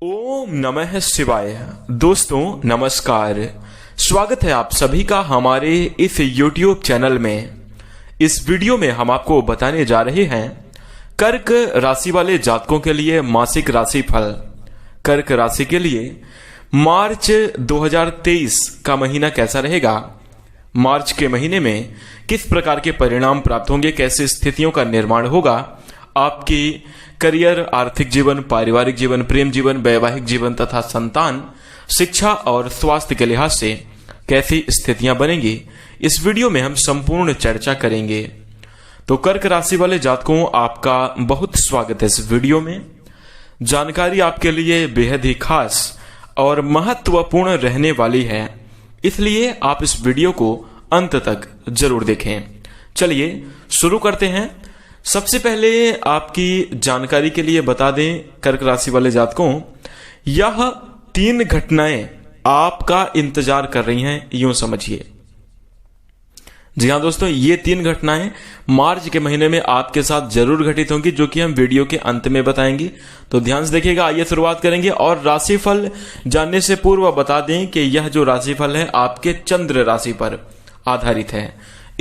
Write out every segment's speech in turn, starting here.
ओम नमः शिवाय। दोस्तों नमस्कार, स्वागत है आप सभी का हमारे इस YouTube चैनल में। इस वीडियो में हम आपको बताने जा रहे हैं कर्क राशि वाले जातकों के लिए मासिक राशि फल। कर्क राशि के लिए मार्च 2023 का महीना कैसा रहेगा, मार्च के महीने में किस प्रकार के परिणाम प्राप्त होंगे, कैसे स्थितियों का निर्माण होगा, आपकी करियर, आर्थिक जीवन, पारिवारिक जीवन, प्रेम जीवन, वैवाहिक जीवन तथा संतान, शिक्षा और स्वास्थ्य के लिहाज से कैसी स्थितियां बनेंगी, इस वीडियो में हम संपूर्ण चर्चा करेंगे। तो कर्क राशि वाले जातकों, आपका बहुत स्वागत है इस वीडियो में। जानकारी आपके लिए बेहद ही खास और महत्वपूर्ण रहने वाली है, इसलिए आप इस वीडियो को अंत तक जरूर देखें। चलिए शुरू करते हैं। सबसे पहले आपकी जानकारी के लिए बता दें कर्क राशि वाले जातकों, यह 3 घटनाएं आपका इंतजार कर रही हैं, यूं समझिए। जी हां दोस्तों, ये 3 घटनाएं मार्च के महीने में आपके साथ जरूर घटित होंगी, जो कि हम वीडियो के अंत में बताएंगे। तो ध्यान से देखिएगा। आइए शुरुआत करेंगे। और राशिफल जानने से पूर्व बता दें कि यह जो राशिफल है आपके चंद्र राशि पर आधारित है,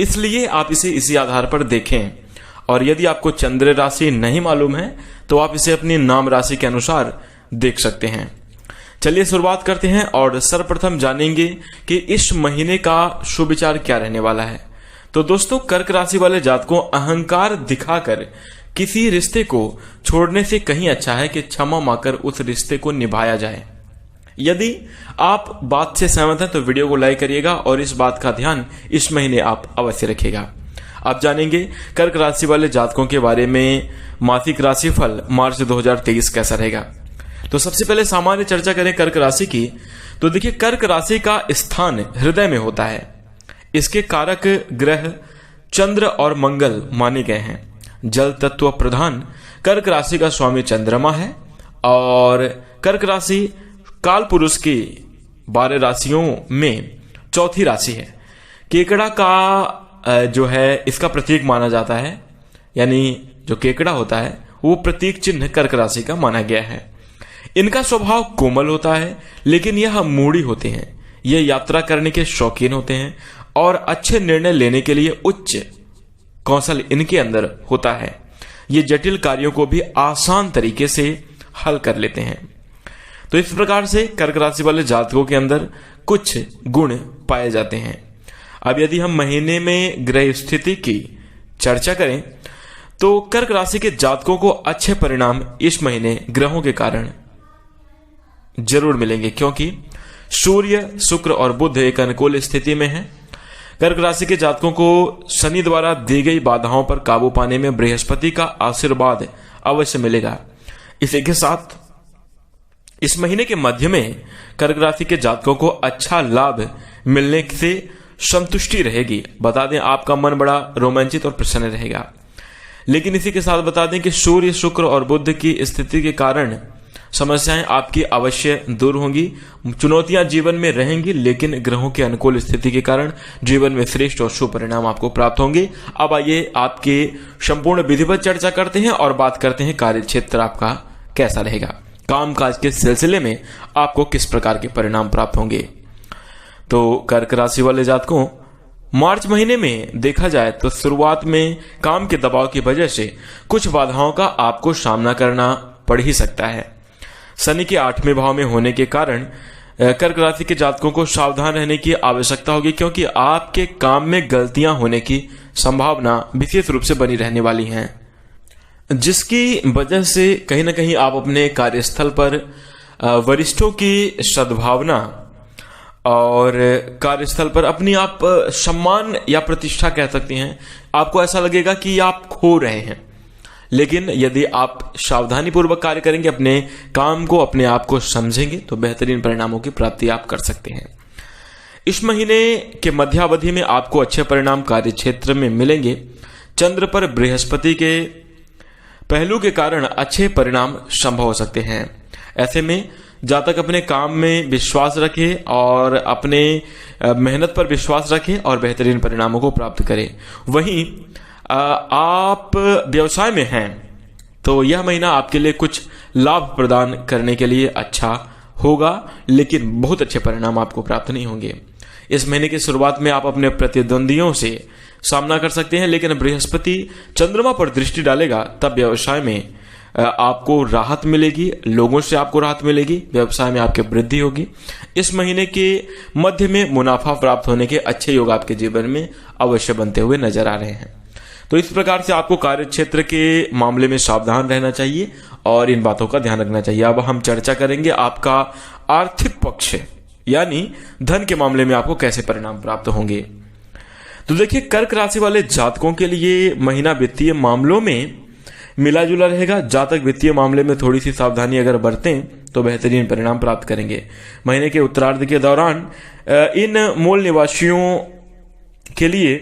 इसलिए आप इसे इसी आधार पर देखें। और यदि आपको चंद्र राशि नहीं मालूम है तो आप इसे अपनी नाम राशि के अनुसार देख सकते हैं। चलिए शुरुआत करते हैं और सर्वप्रथम जानेंगे कि इस महीने का शुभ विचार क्या रहने वाला है। तो दोस्तों, कर्क राशि वाले जातकों, अहंकार दिखाकर किसी रिश्ते को छोड़ने से कहीं अच्छा है कि क्षमा मांगकर उस रिश्ते को निभाया जाए। यदि आप बात से सहमत हैं तो वीडियो को लाइक करिएगा और इस बात का ध्यान इस महीने आप अवश्य रखिएगा। आप जानेंगे कर्क राशि वाले जातकों के बारे में मासिक राशिफल मार्च 2023 कैसा रहेगा। तो सबसे पहले सामान्य चर्चा करें कर्क राशि की। तो देखिए, कर्क राशि का स्थान हृदय में होता है। इसके कारक ग्रह चंद्र और मंगल माने गए हैं। जल तत्व प्रधान कर्क राशि का स्वामी चंद्रमा है और कर्क राशि काल पुरुष की 12 राशियों में चौथी राशि है। केकड़ा का जो है इसका प्रतीक माना जाता है, यानी जो केकड़ा होता है वो प्रतीक चिन्ह कर्क राशि का माना गया है। इनका स्वभाव कोमल होता है, लेकिन यह मूढ़ी होते हैं। यह यात्रा करने के शौकीन होते हैं और अच्छे निर्णय लेने के लिए उच्च कौशल इनके अंदर होता है। ये जटिल कार्यों को भी आसान तरीके से हल कर लेते हैं। तो इस प्रकार से कर्क राशि वाले जातकों के अंदर कुछ गुण पाए जाते हैं। अब यदि हम महीने में ग्रह स्थिति की चर्चा करें तो कर्क राशि के जातकों को अच्छे परिणाम इस महीने ग्रहों के कारण जरूर मिलेंगे, क्योंकि सूर्य, शुक्र और बुध एक अनुकूल स्थिति में है। कर्क राशि के जातकों को शनि द्वारा दी गई बाधाओं पर काबू पाने में बृहस्पति का आशीर्वाद अवश्य मिलेगा। इसी के साथ इस महीने के मध्य में कर्क राशि के जातकों को अच्छा लाभ मिलने से संतुष्टि रहेगी। बता दें आपका मन बड़ा रोमांचित और प्रसन्न रहेगा। लेकिन इसी के साथ बता दें कि सूर्य, शुक्र और बुध की स्थिति के कारण समस्याएं आपकी अवश्य दूर होंगी। चुनौतियां जीवन में रहेंगी, लेकिन ग्रहों के अनुकूल स्थिति के कारण जीवन में श्रेष्ठ और शुभ परिणाम आपको प्राप्त होंगे। अब आइए आपके संपूर्ण विधिवत चर्चा करते हैं और बात करते हैं कार्य क्षेत्र आपका कैसा रहेगा, कामकाज के सिलसिले में आपको किस प्रकार के परिणाम प्राप्त होंगे। तो कर्क राशि वाले जातकों, मार्च महीने में देखा जाए तो शुरुआत में काम के दबाव की वजह से कुछ बाधाओं का आपको सामना करना पड़ ही सकता है। शनि के 8वें भाव में होने के कारण कर्क राशि के जातकों को सावधान रहने की आवश्यकता होगी, क्योंकि आपके काम में गलतियां होने की संभावना विशेष रूप से बनी रहने वाली हैं, जिसकी वजह से कहीं ना कहीं आप अपने कार्यस्थल पर वरिष्ठों की सद्भावना और कार्यस्थल पर अपनी आप सम्मान या प्रतिष्ठा कह सकती हैं, आपको ऐसा लगेगा कि आप खो रहे हैं। लेकिन यदि आप सावधानी पूर्वक कार्य करेंगे, अपने काम को, अपने आप को समझेंगे, तो बेहतरीन परिणामों की प्राप्ति आप कर सकते हैं। इस महीने के मध्यावधि में आपको अच्छे परिणाम कार्य क्षेत्र में मिलेंगे। चंद्र पर बृहस्पति के पहलू के कारण अच्छे परिणाम संभव हो सकते हैं। ऐसे में जातक अपने काम में विश्वास रखे और अपने मेहनत पर विश्वास रखे और बेहतरीन परिणामों को प्राप्त करें। वहीं आप व्यवसाय में हैं तो यह महीना आपके लिए कुछ लाभ प्रदान करने के लिए अच्छा होगा, लेकिन बहुत अच्छे परिणाम आपको प्राप्त नहीं होंगे। इस महीने की शुरुआत में आप अपने प्रतिद्वंदियों से सामना कर सकते हैं, लेकिन बृहस्पति चंद्रमा पर दृष्टि डालेगा तब व्यवसाय में आपको राहत मिलेगी, लोगों से आपको राहत मिलेगी, व्यवसाय में आपकी वृद्धि होगी। इस महीने के मध्य में मुनाफा प्राप्त होने के अच्छे योग आपके जीवन में अवश्य बनते हुए नजर आ रहे हैं। तो इस प्रकार से आपको कार्य क्षेत्र के मामले में सावधान रहना चाहिए और इन बातों का ध्यान रखना चाहिए। अब हम चर्चा करेंगे आपका आर्थिक पक्ष, यानी धन के मामले में आपको कैसे परिणाम प्राप्त होंगे। तो देखिए, कर्क राशि वाले जातकों के लिए महीना वित्तीय मामलों में मिला जुला रहेगा। जातक वित्तीय मामले में थोड़ी सी सावधानी अगर बरतें तो बेहतरीन परिणाम प्राप्त करेंगे। महीने के उत्तरार्ध के दौरान इन मूल निवासियों के लिए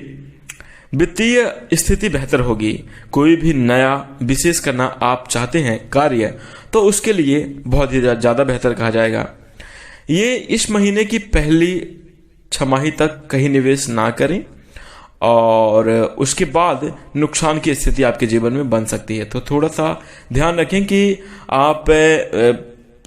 वित्तीय स्थिति बेहतर होगी। कोई भी नया विशेष करना आप चाहते हैं कार्य, तो उसके लिए बहुत ही ज्यादा बेहतर कहा जाएगा। ये इस महीने की पहली छमाही तक कहीं निवेश ना करें और उसके बाद नुकसान की स्थिति आपके जीवन में बन सकती है। तो थोड़ा सा ध्यान रखें कि आप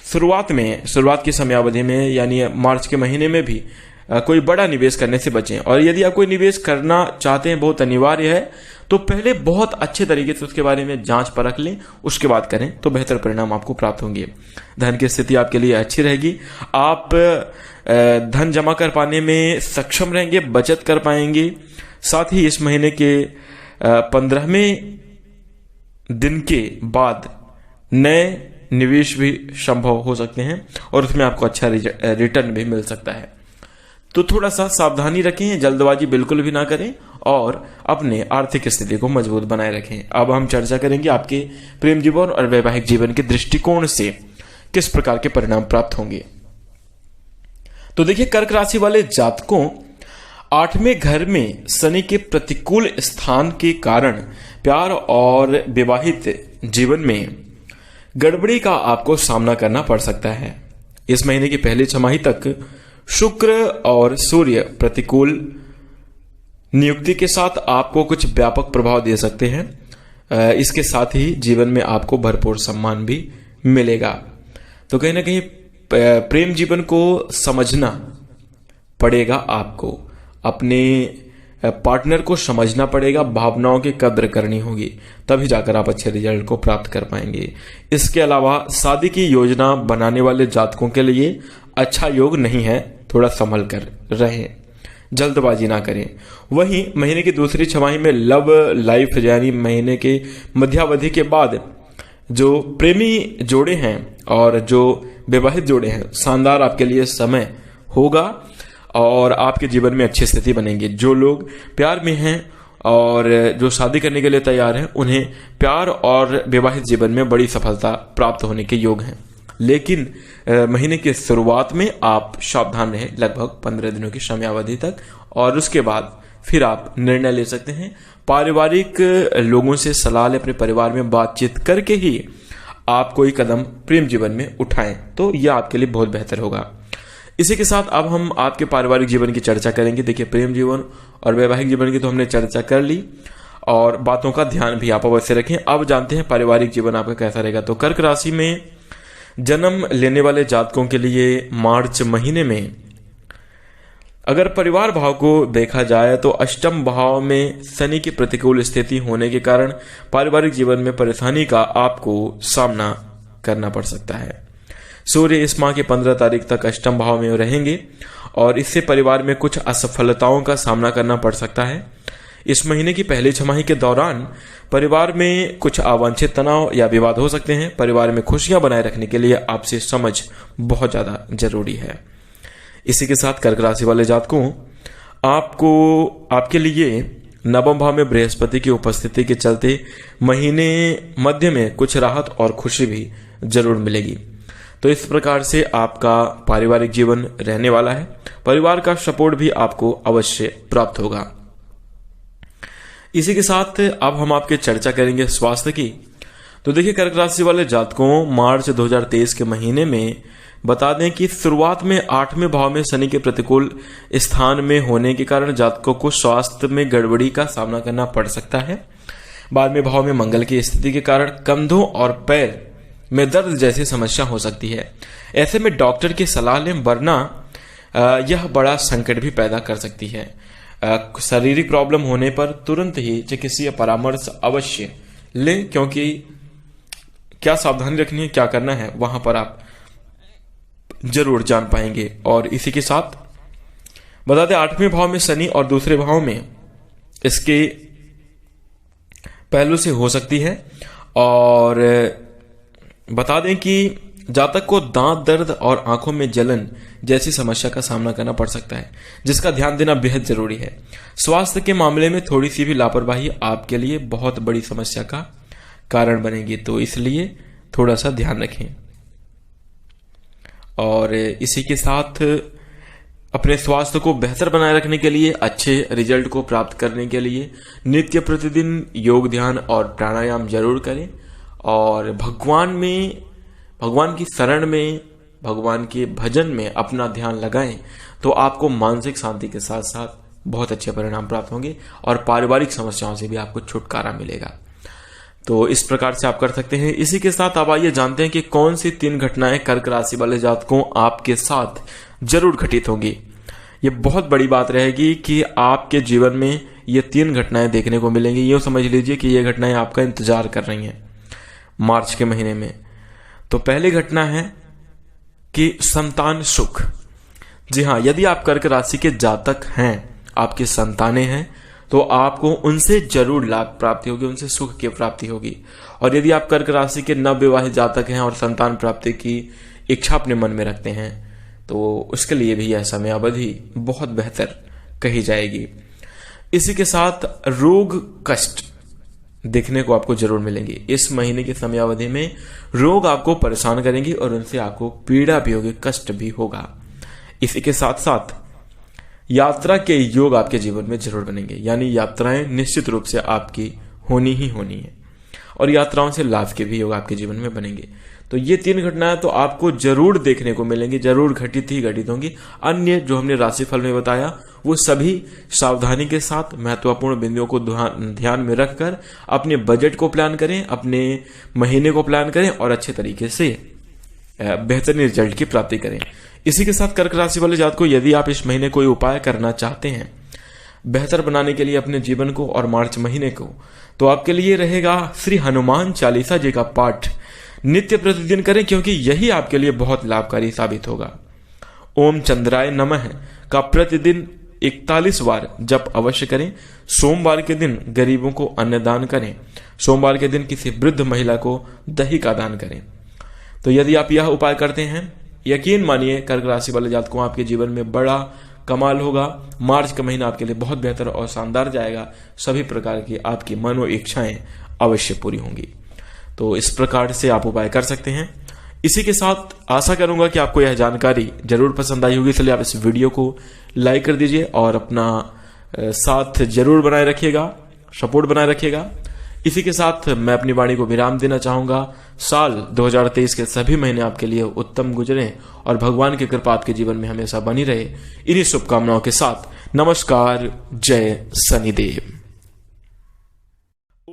शुरुआत की समयावधि में यानी मार्च के महीने में भी कोई बड़ा निवेश करने से बचें। और यदि आप कोई निवेश करना चाहते हैं, बहुत अनिवार्य है, तो पहले बहुत अच्छे तरीके से उसके बारे में जांच परख लें, उसके बाद करें तो बेहतर परिणाम आपको प्राप्त होंगे। धन की स्थिति आपके लिए अच्छी रहेगी। आप धन जमा कर पाने में सक्षम रहेंगे, बचत कर पाएंगे। साथ ही इस महीने के 15वें दिन के बाद नए निवेश भी संभव हो सकते हैं और उसमें आपको अच्छा रिटर्न भी मिल सकता है। तो थोड़ा सा सावधानी रखें, जल्दबाजी बिल्कुल भी ना करें और अपने आर्थिक स्थिति को मजबूत बनाए रखें। अब हम चर्चा करेंगे आपके प्रेम जीवन और वैवाहिक जीवन के दृष्टिकोण से किस प्रकार के परिणाम प्राप्त होंगे। तो देखिए, कर्क राशि वाले जातकों 8वें घर में शनि के प्रतिकूल स्थान के कारण प्यार और विवाहित जीवन में गड़बड़ी का आपको सामना करना पड़ सकता है। इस महीने की पहली छमाही तक शुक्र और सूर्य प्रतिकूल नियुक्ति के साथ आपको कुछ व्यापक प्रभाव दे सकते हैं। इसके साथ ही जीवन में आपको भरपूर सम्मान भी मिलेगा। तो कहीं ना कहीं प्रेम जीवन को समझना पड़ेगा, आपको अपने पार्टनर को समझना पड़ेगा, भावनाओं की कद्र करनी होगी, तभी जाकर आप अच्छे रिजल्ट को प्राप्त कर पाएंगे। इसके अलावा शादी की योजना बनाने वाले जातकों के लिए अच्छा योग नहीं है, थोड़ा संभल कर रहें, जल्दबाजी ना करें। वहीं महीने की दूसरी छमाही में लव लाइफ यानी महीने के मध्यावधि के बाद जो प्रेमी जोड़े हैं और जो विवाहित जोड़े हैं, शानदार आपके लिए समय होगा और आपके जीवन में अच्छी स्थिति बनेगी। जो लोग प्यार में हैं और जो शादी करने के लिए तैयार हैं, उन्हें प्यार और विवाहित जीवन में बड़ी सफलता प्राप्त होने के योग हैं। लेकिन महीने की शुरुआत में आप सावधान रहें, लगभग 15 दिनों की समयावधि तक, और उसके बाद फिर आप निर्णय ले सकते हैं। पारिवारिक लोगों से सलाह लें, अपने परिवार में बातचीत करके ही आप कोई कदम प्रेम जीवन में उठाएं, तो यह आपके लिए बहुत बेहतर होगा। इसी के साथ अब हम आपके पारिवारिक जीवन की चर्चा करेंगे। देखिए, प्रेम जीवन और वैवाहिक जीवन की तो हमने चर्चा कर ली और बातों का ध्यान भी आप अवश्य रखें। अब जानते हैं पारिवारिक जीवन आपका कैसा रहेगा। तो कर्क राशि में जन्म लेने वाले जातकों के लिए मार्च महीने में अगर परिवार भाव को देखा जाए तो अष्टम भाव में शनि की प्रतिकूल स्थिति होने के कारण पारिवारिक जीवन में परेशानी का आपको सामना करना पड़ सकता है। सूर्य इस माह की 15 तारीख तक अष्टम भाव में रहेंगे और इससे परिवार में कुछ असफलताओं का सामना करना पड़ सकता है। इस महीने की पहली छमाही के दौरान परिवार में कुछ अवांछित तनाव या विवाद हो सकते हैं। परिवार में खुशियां बनाए रखने के लिए आपसे समझ बहुत ज्यादा जरूरी है। इसी के साथ कर्क राशि वाले जातकों, आपके लिए नवम भाव में बृहस्पति की उपस्थिति के चलते महीने मध्य में कुछ राहत और खुशी भी जरूर मिलेगी। तो इस प्रकार से आपका पारिवारिक जीवन रहने वाला है। परिवार का सपोर्ट भी आपको अवश्य प्राप्त होगा। इसी के साथ अब हम आपके चर्चा करेंगे स्वास्थ्य की। तो देखिए, कर्क राशि वाले जातकों, मार्च 2023 के महीने में बता दें कि शुरुआत में 8वें भाव में शनि के प्रतिकूल स्थान में होने के कारण जातकों को स्वास्थ्य में गड़बड़ी का सामना करना पड़ सकता है। बाद में भाव में मंगल की स्थिति के कारण कंधों और पैर में दर्द जैसी समस्या हो सकती है। ऐसे में डॉक्टर की सलाह लें, वरना यह बड़ा संकट भी पैदा कर सकती है। शारीरिक प्रॉब्लम होने पर तुरंत ही चिकित्सीय परामर्श अवश्य लें, क्योंकि क्या सावधानी रखनी है, क्या करना है, वहां पर आप जरूर जान पाएंगे। और इसी के साथ बता दें 8वें भाव में शनि और दूसरे भाव में इसके पहलू से हो सकती है। और बता दें कि जातक को दांत दर्द और आंखों में जलन जैसी समस्या का सामना करना पड़ सकता है, जिसका ध्यान देना बेहद जरूरी है। स्वास्थ्य के मामले में थोड़ी सी भी लापरवाही आपके लिए बहुत बड़ी समस्या का कारण बनेगी, तो इसलिए थोड़ा सा ध्यान रखें। और इसी के साथ अपने स्वास्थ्य को बेहतर बनाए रखने के लिए, अच्छे रिजल्ट को प्राप्त करने के लिए नित्य प्रतिदिन योग, ध्यान और प्राणायाम जरूर करें। और भगवान की शरण में, भगवान के भजन में अपना ध्यान लगाएं, तो आपको मानसिक शांति के साथ साथ बहुत अच्छे परिणाम प्राप्त होंगे और पारिवारिक समस्याओं से भी आपको छुटकारा मिलेगा। तो इस प्रकार से आप कर सकते हैं। इसी के साथ अब आइए जानते हैं कि कौन सी 3 घटनाएं कर्क राशि वाले जातकों आपके साथ जरूर घटित होंगी। ये बहुत बड़ी बात रहेगी कि आपके जीवन में ये 3 घटनाएं देखने को मिलेंगी। ये समझ लीजिए कि ये घटनाएं आपका इंतजार कर रही हैं मार्च के महीने में। तो पहली घटना है कि संतान सुख। जी हाँ, यदि आप कर्क राशि के जातक हैं, आपकी संतानें हैं, तो आपको उनसे जरूर लाभ प्राप्ति होगी, उनसे सुख की प्राप्ति होगी। और यदि आप कर्क राशि के नवविवाहित जातक हैं और संतान प्राप्ति की इच्छा अपने मन में रखते हैं, तो उसके लिए भी यह समय अवधि बहुत बेहतर कही जाएगी। इसी के साथ रोग कष्ट देखने को आपको जरूर मिलेंगे। इस महीने की समयावधि में रोग आपको परेशान करेंगे और उनसे आपको पीड़ा भी होगी, कष्ट भी होगा। इसी के साथ साथ यात्रा के योग आपके जीवन में जरूर बनेंगे, यानी यात्राएं निश्चित रूप से आपकी होनी ही होनी है और यात्राओं से लाभ के भी योग आपके जीवन में बनेंगे। तो ये 3 घटनाएं तो आपको जरूर देखने को मिलेंगी, जरूर घटित ही घटित होंगी। अन्य जो हमने राशिफल में बताया वो सभी सावधानी के साथ महत्वपूर्ण बिंदुओं को ध्यान में रखकर अपने बजट को प्लान करें, अपने महीने को प्लान करें और अच्छे तरीके से बेहतरीन रिजल्ट की प्राप्ति करें। इसी के साथ कर्क राशि वाले जातक को यदि आप इस महीने कोई उपाय करना चाहते हैं बेहतर बनाने के लिए अपने जीवन को और मार्च महीने को, तो आपके लिए रहेगा श्री हनुमान चालीसा जी का पाठ नित्य प्रतिदिन करें, क्योंकि यही आपके लिए बहुत लाभकारी साबित होगा। ओम चंद्राय नमः का प्रतिदिन 41 बार जप अवश्य करें। सोमवार के दिन गरीबों को अन्नदान करें। सोमवार के दिन किसी वृद्ध महिला को दही का दान करें। तो यदि आप यह उपाय करते हैं, यकीन मानिए कर्क राशि वाले जातकों आपके जीवन में बड़ा कमाल होगा। मार्च का महीना आपके लिए बहुत बेहतर और शानदार जाएगा। सभी प्रकार की आपकी मनो इच्छाएं अवश्य पूरी होंगी। तो इस प्रकार से आप उपाय कर सकते हैं। इसी के साथ आशा करूंगा कि आपको यह जानकारी जरूर पसंद आई होगी, इसलिए आप इस वीडियो को लाइक कर दीजिए और अपना साथ जरूर बनाए रखिएगा, सपोर्ट बनाए रखिएगा। इसी के साथ मैं अपनी वाणी को विराम देना चाहूंगा। साल 2023 के सभी महीने आपके लिए उत्तम गुजरे और भगवान की कृपा आपके जीवन में हमेशा बनी रहे। इन्हीं शुभकामनाओं के साथ नमस्कार, जय शनिदेव।